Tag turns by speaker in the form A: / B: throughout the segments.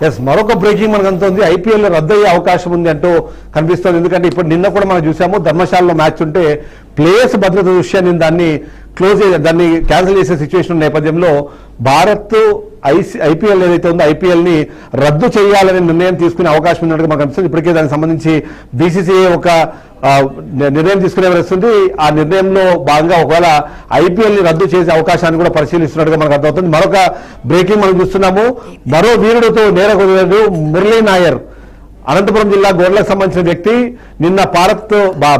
A: Yes, మరొక breaking మనకు అందుతుంది. ఐపీఎల్ రద్దు అయ్యే అవకాశం ఉంది అంటూ కనిపిస్తుంది. ఎందుకంటే ఇప్పుడు నిన్న కూడా మనం చూసాము, ధర్మశాలలో మ్యాచ్ ఉంటే ప్లేయర్స్ భద్రత దృష్ట్యా దాన్ని దాన్ని క్యాన్సిల్ చేసే సిచ్యువేషన్ నేపథ్యంలో భారత్ ఐపీఎల్ ఏదైతే ఉందో ఐపీఎల్ ని రద్దు చేయాలనే నిర్ణయం తీసుకునే అవకాశం ఉన్నట్టుగా మనకు అనిపిస్తుంది. ఇప్పటికే దానికి సంబంధించి బీసీసీఐ ఒక నిర్ణయం తీసుకునే వస్తుంది. ఆ నిర్ణయంలో భాగంగా ఒకవేళ ఐపీఎల్ ని రద్దు చేసే అవకాశాన్ని కూడా పరిశీలిస్తున్నట్టుగా మనకు అర్థమవుతుంది. మరొక బ్రేకింగ్ మనం చూస్తున్నాము. మరో వీరుడితో నేరగొరిగాడు మురళీ నాయర్. అనంతపురం జిల్లా గోర్లకు సంబంధించిన వ్యక్తి నిన్న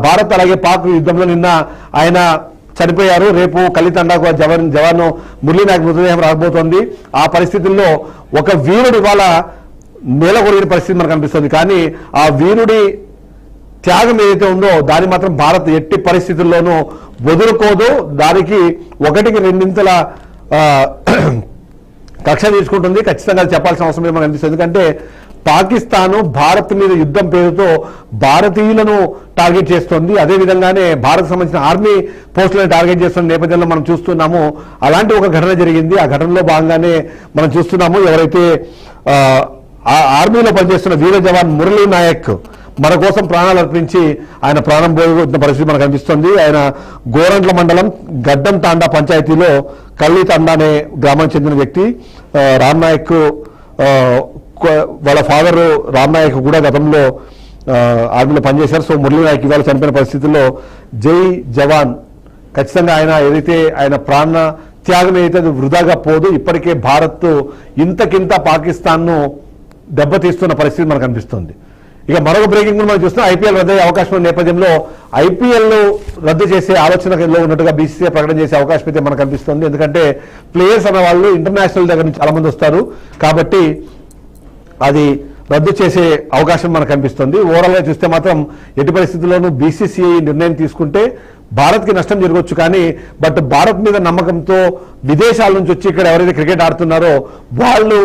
A: భారత్ అలాగే పాక్ యుద్ధంలో నిన్న ఆయన చనిపోయారు. రేపు కలితండాకు జవాన్ మురళీ నాయక్ మృతదేహం రాబోతోంది. ఆ పరిస్థితుల్లో ఒక వీరుడు ఇవాళ నేలకొరిగిన పరిస్థితి మనకు కనిపిస్తుంది. కానీ ఆ వీరుడి త్యాగం ఏదైతే ఉందో దాన్ని మాత్రం భారత్ ఎట్టి పరిస్థితుల్లోనూ వదులుకోదు. దానికి ఒకటికి రెండింతల కక్ష తీసుకుంటుంది. ఖచ్చితంగా చెప్పాల్సిన అవసరం మనకు అనిపిస్తుంది. ఎందుకంటే పాకిస్తాన్ భారత్ మీద యుద్ధం పేరుతో భారతీయులను టార్గెట్ చేస్తోంది. అదేవిధంగానే భారత్ సంబంధించిన ఆర్మీ పోస్టులను టార్గెట్ చేస్తున్న నేపథ్యంలో మనం చూస్తున్నాము. అలాంటి ఒక ఘటన జరిగింది. ఆ ఘటనలో భాగంగానే మనం చూస్తున్నాము, ఎవరైతే ఆర్మీలో పనిచేస్తున్న వీర జవాన్ మురళీ నాయక్ మన కోసం ప్రాణాలు అర్పించి ఆయన ప్రాణం పోయిన పరిస్థితి మనకు కనిపిస్తుంది. ఆయన గోరంట్ల మండలం గడ్డం తాండా పంచాయతీలో కల్లి తండా అనే గ్రామానికి చెందిన వ్యక్తి. రామ్ నాయక్ వాళ్ళ ఫాదర్ రామ్ నాయక్ కూడా గతంలో ఆర్మీలో పనిచేశారు. సో మురళీ నాయక్ ఇవాళ చనిపోయిన పరిస్థితుల్లో జై జవాన్. ఖచ్చితంగా ఆయన ఏదైతే ఆయన ప్రాణ త్యాగం ఏదైతే అది వృధాగా పోదు. ఇప్పటికే భారత్ ఇంతకింత పాకిస్తాన్ను దెబ్బతీస్తున్న పరిస్థితి మనకు కనిపిస్తుంది. ఇక మరొక బ్రేకింగ్ మనం చూస్తున్నాం. ఐపీఎల్ రద్దు అయ్యే అవకాశం ఉన్న నేపథ్యంలో ఐపీఎల్ రద్దు చేసే ఆలోచనలో ఉన్నట్టుగా బీసీసీఐ ప్రకటన చేసే అవకాశం అయితే మనకు కనిపిస్తుంది. ఎందుకంటే ప్లేయర్స్ అన్న వాళ్ళు ఇంటర్నేషనల్ దగ్గర నుంచి చాలా మంది వస్తారు కాబట్టి అది రద్దు చేసే అవకాశం మనకు కనిపిస్తుంది. ఓవరాల్ గా చూస్తే మాత్రం ఎట్టి పరిస్థితుల్లోనూ బీసీసీఐ నిర్ణయం తీసుకుంటే భారత్కి నష్టం జరగవచ్చు. కానీ బట్ భారత్ మీద నమ్మకంతో విదేశాల నుంచి వచ్చి ఇక్కడ ఎవరైతే క్రికెట్ ఆడుతున్నారో వాళ్ళు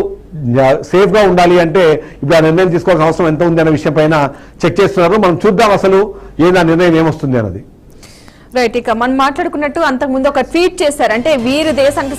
A: సేఫ్ గా ఉండాలి అంటే ఇప్పుడు ఆ నిర్ణయం తీసుకోవాల్సిన అవసరం ఎంత ఉంది అనే విషయం పైన చెక్ చేస్తున్నారు. మనం చూద్దాం అసలు ఏదా నిర్ణయం ఏమొస్తుంది అన్నది.
B: రైట్, ఇక మనం మాట్లాడుకున్నట్టు అంతకుముందు ఒక ట్వీట్ చేశారు. అంటే వీరు దేశానికి